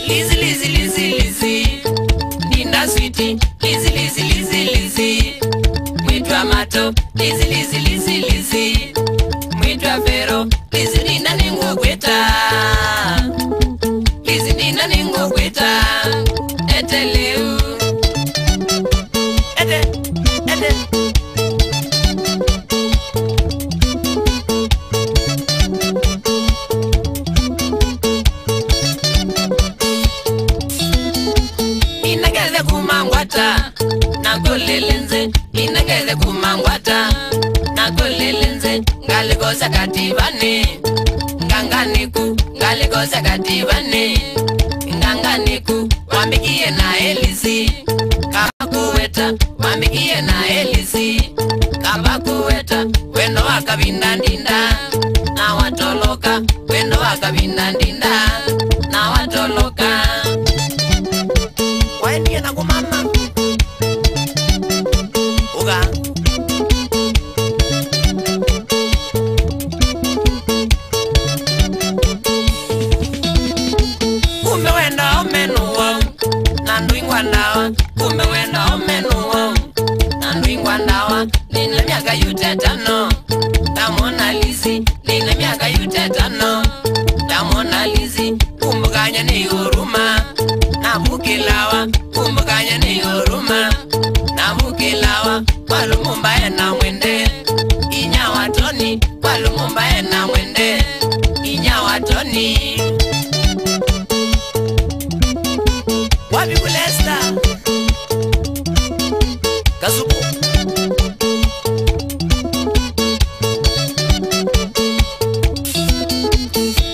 Lizzy, Lizzy, Lizzy, Lizzy. Ninda sweetie. Lizzy, Lizzy, Lizzy, Lizzy. Mwitwa mato. Lizzy, Lizzy, Lizzy, Lizzy. Mwitwa fero. Lizzy nina ningu kweta. Lizzy nina ningu kweta. Eteleu. Ete. Inageze kumangwata nakolelenze. Inageze kumangwata nakolelenze. Ngaligosa katibane ngaligosa katibane nganganiku wambikie na Elisi kabakuweta wambikie na Elisi kabakuweta wendo wakabinda ndinda na watoloka wendo wakabinda ndinda na watoloka waendia na kumama uga kumewenda omenuwa nanduingwa ndawa kumewenda omenuwa nanduingwa ndawa nina miaka yutetano tamona Lizzy nina miaka yutetano tamona Lizzy kumbukanya ni huruma nabukilawa kumbukanya ni huruma nabukilawa walumumba ena mwende inyawatoni walumumba ena mwende inyawatoni wapi kulesta Kazuku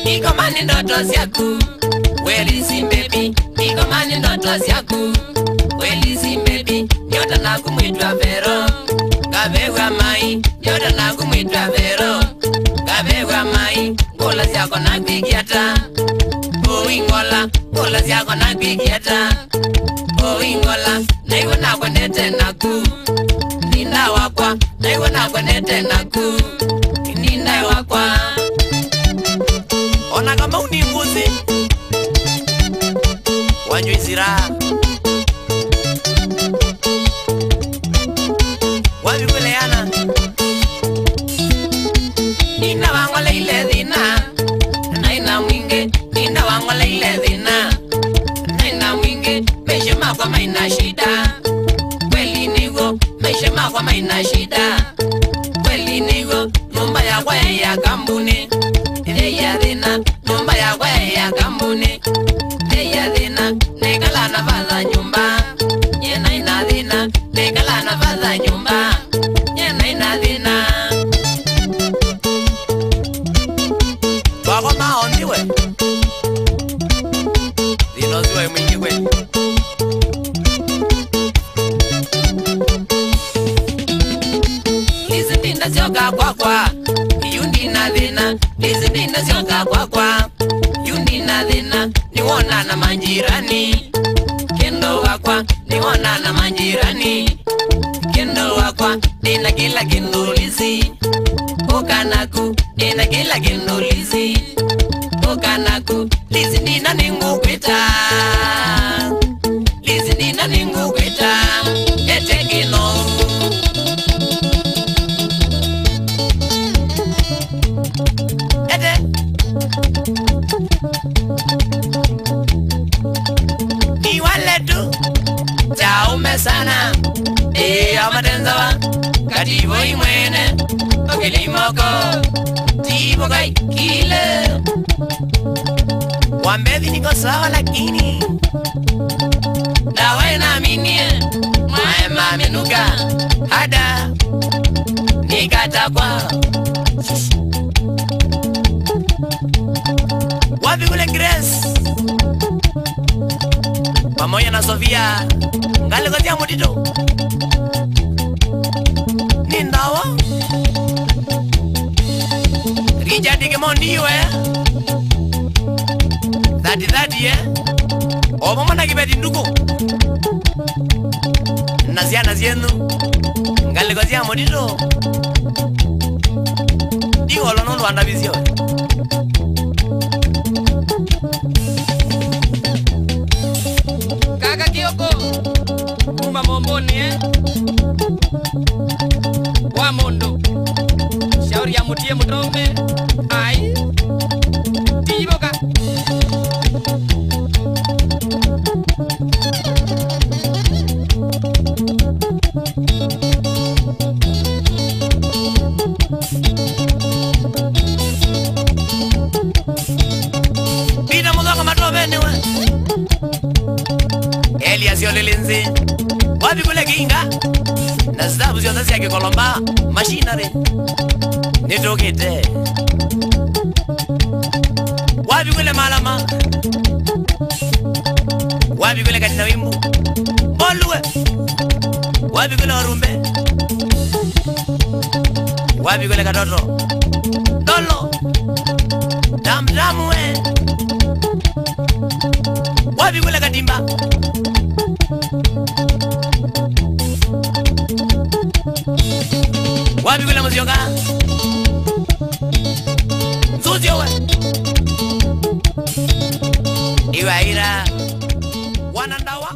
nikomani ndoto zyaku Lizzy baby nikomani ndoto zyaku Lizzy baby nyota na kumwitwa vero gabewa mai nyota na kumwitwa vero gabewa mai ngola zyako na kwigiata oingola ngola zyako na kwigiata oingola naiwo nakwendete naku ninda wakwa naiwo nakwendete naku ninda wakwa ona kama uni mbuzi wanjuizira wabikuleana ninda wangola ile dhina naina mwinge ninda wangola ile dhina naina mwinge maisha makwa maina shida kweli nigo maisha makwa maina shida kweli nigo nyumba yakwa ya kambuni ya dhina nyumba yakwa ya kambuni ya dhina nekala na vaza nyumba yena ina dhina nekala na vaza nyumba yena ina dhina wako maondiwe dhinoziwe mwingi kweli Lizzy ndinda zyoka kwakwa yundi na dhina Lizzy ndinda zyoka kwakwa yundi na dhina niwona na manjirani kendo wakwa niwona na manjirani kendo wakwa nina kila kendo Lizzy ukanaku nina kila kendo Lizzy ukanaku Lizzy nina ningu kwita Lizzy nina ningu kwita etekino niwaletu chaume sana amatenzawa katibo imwene okilimoko tibo kai kile wambevi niko sawa lakini dawa inaminie maema minuka hada nikatakwa wapi kule Grace pamoja na Sofia ngaligotia mutito nindawa Richard Kemondiwe dhati omomona kibeti ndugu naziana zienu ngaligotia mutito diwolo nondo andabizio Mutoni wa Mundu shauri ya mutie mutome ai tiboka Bina mudonga matobene we Elias yolelenze wapi kule kinga na stabu zionda siya kikolomba machinery nitokite wapi kule malama wapi kule katina wimbu boluwe wapi kule warumbe wapi kule katoto dolo damdamu we wapi kule katimba wapi kule muzionga Nzuzio we Iwaira Wanandawa